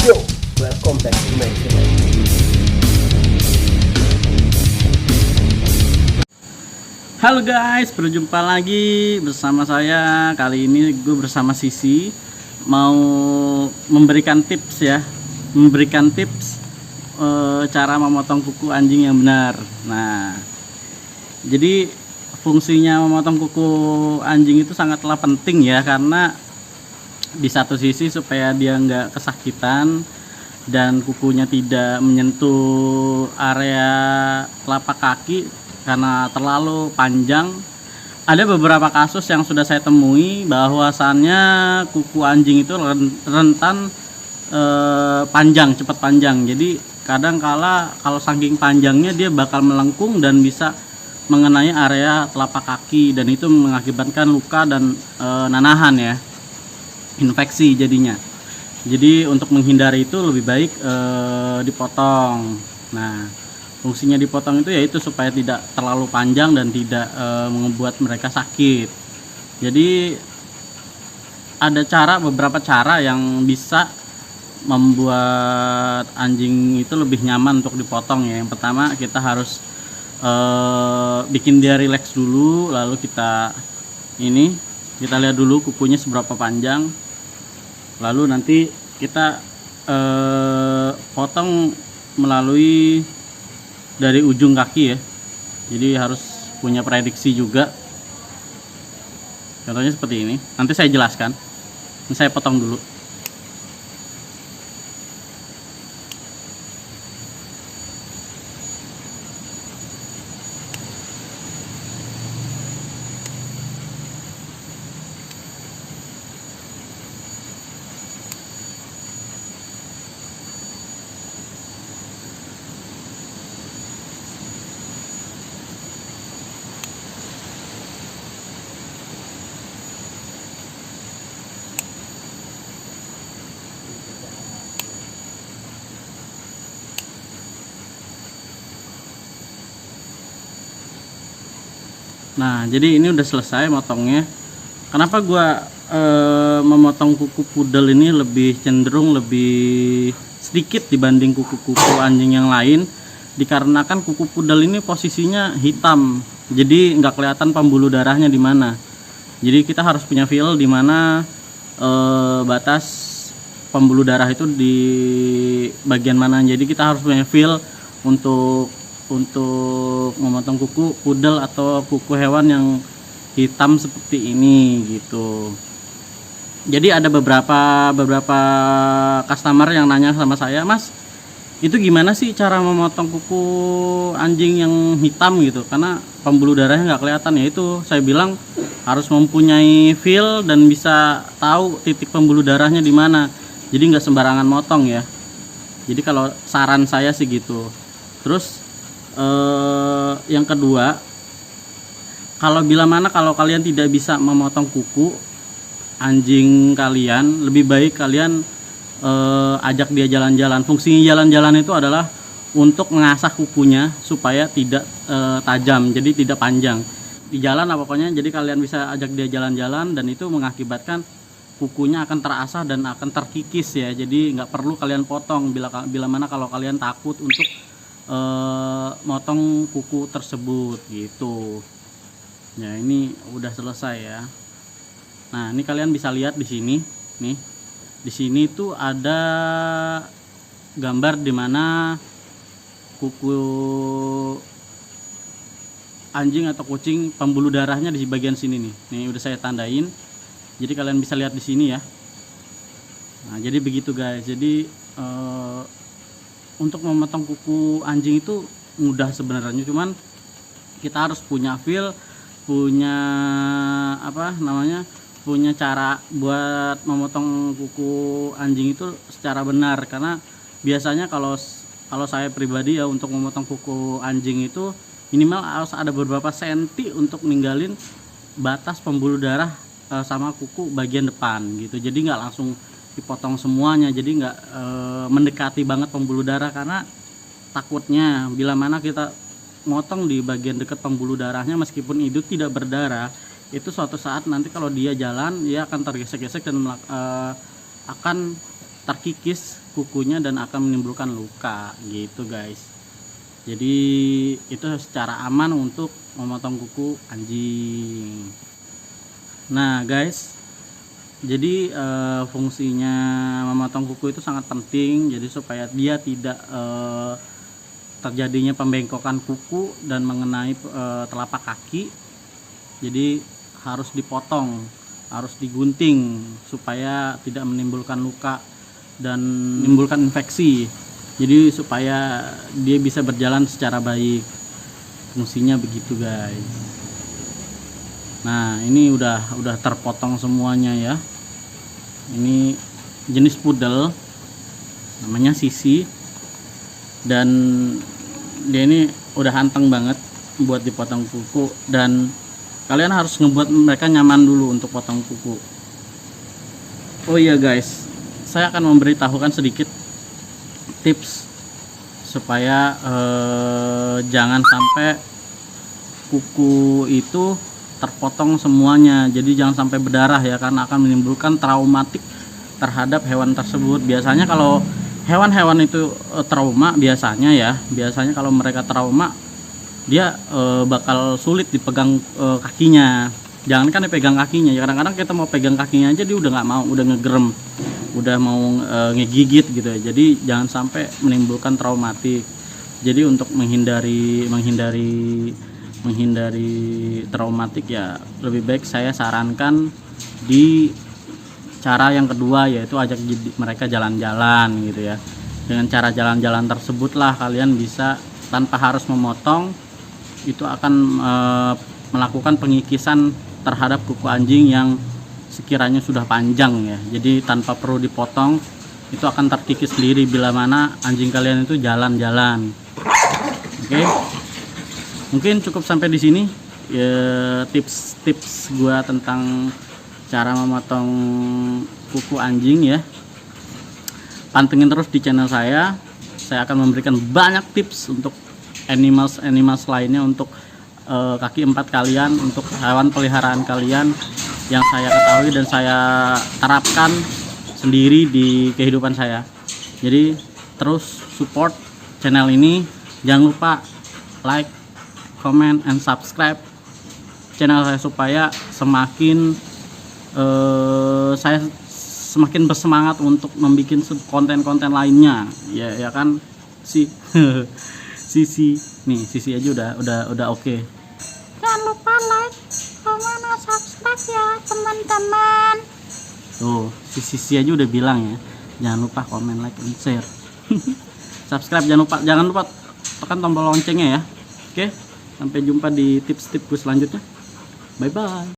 Yo, welcome back to my channel. Halo guys, berjumpa lagi bersama saya. Kali ini gue bersama Sisi mau memberikan tips ya, cara memotong kuku anjing yang benar. Nah, jadi fungsinya memotong kuku anjing itu sangatlah penting ya, karena di satu sisi supaya dia nggak kesakitan dan kukunya tidak menyentuh area telapak kaki karena terlalu panjang. Ada beberapa kasus yang sudah saya temui bahwasannya kuku anjing itu rentan panjang, cepat panjang. Jadi kadang kala kalau saking panjangnya dia bakal melengkung dan bisa mengenai area telapak kaki, dan itu mengakibatkan luka dan nanahan ya, infeksi jadinya. Jadi untuk menghindari itu lebih baik dipotong. Nah, fungsinya dipotong itu yaitu supaya tidak terlalu panjang dan tidak membuat mereka sakit. Jadi ada beberapa cara yang bisa membuat anjing itu lebih nyaman untuk dipotong ya. Yang pertama, kita harus bikin dia rileks dulu, lalu kita lihat dulu kukunya seberapa panjang, lalu nanti kita potong melalui dari ujung kaki ya. Jadi harus punya prediksi juga. Contohnya seperti ini. Nanti saya jelaskan. Ini saya potong dulu. Nah, jadi ini udah selesai motongnya. Kenapa gua memotong kuku pudel ini cenderung lebih sedikit dibanding kuku-kuku anjing yang lain? Dikarenakan kuku pudel ini posisinya hitam, jadi nggak kelihatan pembuluh darahnya di mana. Jadi kita harus punya feel di mana batas pembuluh darah itu di bagian mana. Jadi kita harus punya feel untuk memotong kuku pudel atau kuku hewan yang hitam seperti ini gitu. Jadi ada beberapa customer yang nanya sama saya, "Mas, itu gimana sih cara memotong kuku anjing yang hitam gitu? Karena pembuluh darahnya nggak kelihatan." Ya itu saya bilang harus mempunyai feel dan bisa tahu titik pembuluh darahnya di mana. Jadi nggak sembarangan motong ya. Jadi kalau saran saya sih gitu. Terus yang kedua, kalau kalian tidak bisa memotong kuku anjing kalian, lebih baik kalian ajak dia jalan-jalan. Fungsinya jalan-jalan itu adalah untuk mengasah kukunya supaya tidak tajam, jadi tidak panjang di jalan pokoknya. Jadi kalian bisa ajak dia jalan-jalan dan itu mengakibatkan kukunya akan terasah dan akan terkikis ya. Jadi nggak perlu kalian potong bila mana kalau kalian takut untuk motong kuku tersebut gitu. Ya, ini udah selesai ya. Nah, ini kalian bisa lihat di sini nih. Di sini tuh ada gambar di mana kuku anjing atau kucing pembuluh darahnya di bagian sini nih. Nih udah saya tandain. Jadi kalian bisa lihat di sini ya. Nah, jadi begitu guys. Jadi untuk memotong kuku anjing itu mudah sebenarnya, cuman kita harus punya feel, punya punya cara buat memotong kuku anjing itu secara benar. Karena biasanya kalau saya pribadi ya, untuk memotong kuku anjing itu minimal harus ada beberapa senti untuk ninggalin batas pembuluh darah sama kuku bagian depan gitu. Jadi nggak langsung dipotong semuanya, jadi nggak mendekati banget pembuluh darah, karena takutnya bila mana kita motong di bagian dekat pembuluh darahnya meskipun itu tidak berdarah, itu suatu saat nanti kalau dia jalan dia akan tergesek-gesek dan akan terkikis kukunya dan akan menimbulkan luka gitu guys. Jadi itu secara aman untuk memotong kuku anjing. Nah guys, jadi fungsinya memotong kuku itu sangat penting, jadi supaya dia tidak terjadinya pembengkokan kuku dan mengenai telapak kaki. Jadi harus dipotong, harus digunting supaya tidak menimbulkan luka dan menimbulkan infeksi. Jadi supaya dia bisa berjalan secara baik. Fungsinya begitu guys. Nah ini udah terpotong semuanya ya. Ini jenis poodle, namanya Sisi, dan dia ini udah anteng banget buat dipotong kuku, dan kalian harus ngebuat mereka nyaman dulu untuk potong kuku. Oh iya guys, saya akan memberitahukan sedikit tips supaya jangan sampai kuku itu terpotong semuanya. Jadi jangan sampai berdarah ya, karena akan menimbulkan traumatik terhadap hewan tersebut. Biasanya kalau hewan-hewan itu trauma, biasanya kalau mereka trauma dia bakal sulit dipegang kakinya. Jangankan dipegang kakinya, ya kadang-kadang kita mau pegang kakinya aja dia udah nggak mau, udah ngegerem, udah mau ngegigit gitu ya. Jadi jangan sampai menimbulkan traumatik. Jadi untuk menghindari traumatik ya, lebih baik saya sarankan di cara yang kedua, yaitu ajak mereka jalan-jalan gitu ya. Dengan cara jalan-jalan tersebutlah kalian bisa tanpa harus memotong, itu akan melakukan pengikisan terhadap kuku anjing yang sekiranya sudah panjang ya. Jadi tanpa perlu dipotong, itu akan terkikis sendiri bila mana anjing kalian itu jalan-jalan. Oke. Mungkin cukup sampai di sini ya, tips-tips gua tentang cara memotong kuku anjing ya. Pantengin terus di channel saya akan memberikan banyak tips untuk animals lainnya, untuk kaki 4 kalian, untuk hewan peliharaan kalian yang saya ketahui dan saya terapkan sendiri di kehidupan saya. Jadi terus support channel ini, jangan lupa like, comment, and subscribe channel saya supaya saya semakin bersemangat untuk membuat konten-konten lainnya ya kan. Sisi nih, Sisi aja udah oke. Jangan lupa like, comment, dan subscribe ya teman-teman. Tuh Sisi aja udah bilang ya, jangan lupa komen, like, and share. Subscribe, jangan lupa tekan tombol loncengnya ya. Oke, sampai jumpa di tips-tips selanjutnya. Bye bye.